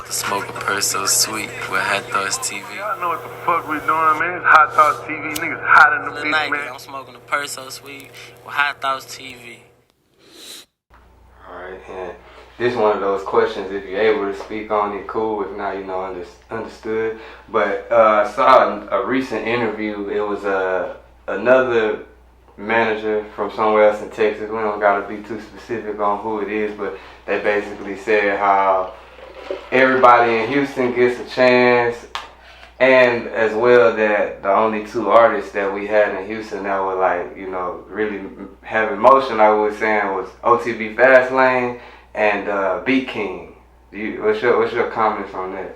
Smoke a purse so sweet with Hot Thoughts TV. Y'all know what the fuck we doing, man. It's Hot Thoughts TV. Niggas hot in the bitch, man. I'm smoking a purse so sweet with Hot Thoughts TV. Alright, and this is one of those questions, if you're able to speak on it, cool. If not, understood. But I saw a recent interview. It was another manager from somewhere else in Texas. We don't gotta be too specific on who it is, but they basically said how everybody in Houston gets a chance, and as well that the only two artists that we had in Houston that were really having motion, like we were saying, was OTB Fastlane and BeatKing. What's your comments on that?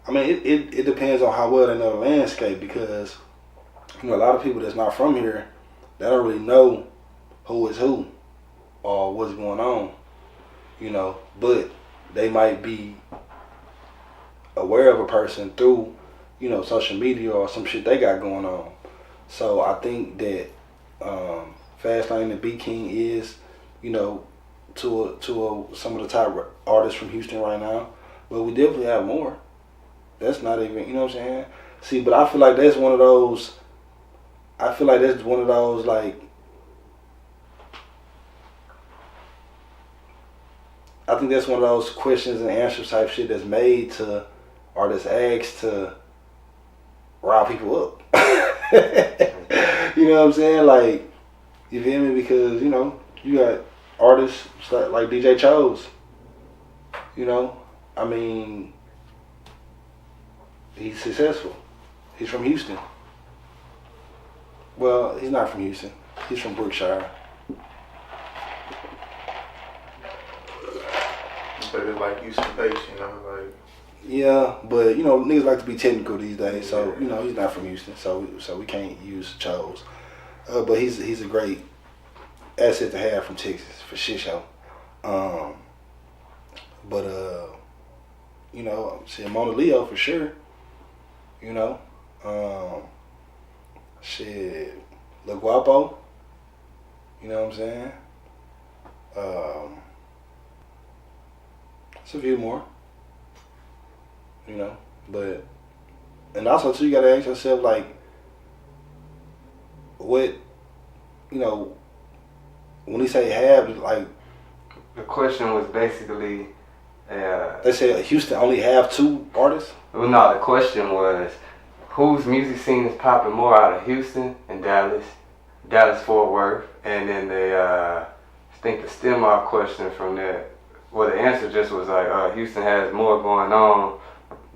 I mean, it depends on how well they know the landscape, because a lot of people that's not from here, they don't really know who is who or what's going on, but they might be aware of a person through, social media or some shit they got going on. So I think that Fastlane and BeatKing is, to some of the top artists from Houston right now, but we definitely have more. That's not even, you know what I'm saying? See, but I feel like that's one of those, like, I think that's one of those questions and answers type shit that's made to, or that's asked to rile people up. You know what I'm saying? Like, you feel me? Because, you got artists like DJ Chose. I mean, he's successful. He's from Houston. Well, he's not from Houston. He's from Brookshire. But it's like Houston based, Yeah, but niggas like to be technical these days, so he's not from Houston, so we can't use Chose. But he's a great asset to have from Texas for shit show. See, Mona Leo for sure. Shit, Lil Guapo. You know what I'm saying? It's a few more. But, and also too, you gotta ask yourself, like, what, when they say have, like, The question was basically, they say Houston only have two artists? Well, no, the question was, whose music scene is popping more out of Houston and Dallas Fort Worth, and then I think the stem off question from that, well, the answer just was like, Houston has more going on,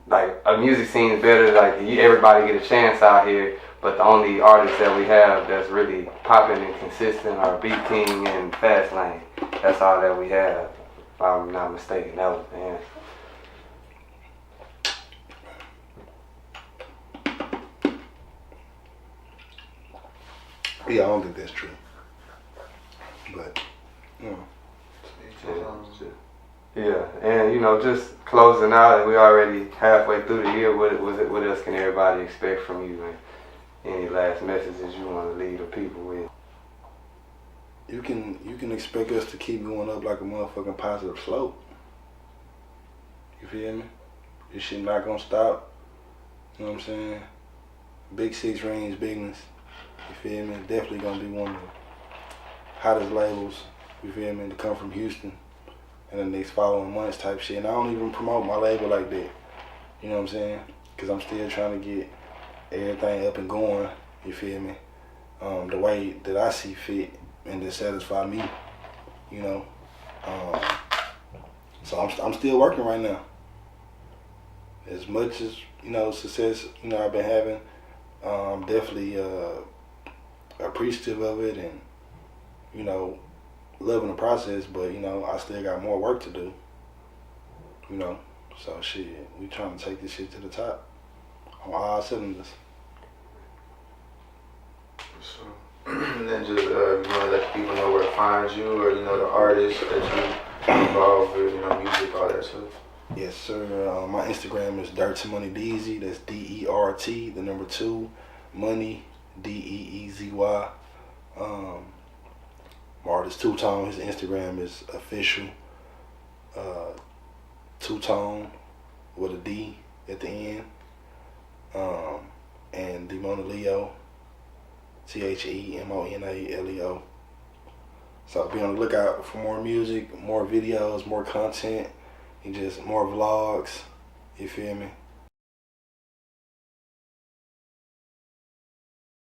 like a music scene is better, like everybody get a chance out here, but the only artists that we have that's really popping and consistent are BeatKing and Fastlane. That's all that we have, if I'm not mistaken. That was the answer. Yeah, I don't think that's true. But, Yeah, and just closing out, and we already halfway through the year. What else can everybody expect from you? And any last messages you want to leave the people with? You can expect us to keep going up like a motherfucking positive slope. You feel me? This shit not gonna stop. You know what I'm saying? Big 6 Rings bigness. You feel me? Definitely gonna be one of the hottest labels, you feel me, to come from Houston in the next following months type shit. And I don't even promote my label like that. You know what I'm saying? Because I'm still trying to get everything up and going, you feel me, the way that I see fit and that satisfy me, So I'm still working right now. As much as, success, I've been having, I'm definitely appreciative of it and, loving the process, but, I still got more work to do, So shit, we trying to take this shit to the top on all cylinders. So, and then just, let people know where to find you, or, the artists that you involved with, music, all that stuff. Yes, sir. My Instagram is Dirty Money Deezy. That's DERT, the number 2, Money, DEEZY. My artist Two Tone, his Instagram is official. Two Tone with a D at the end. And Demonaleo, TheMonaleo. So be on the lookout for more music, more videos, more content, and just more vlogs. You feel me?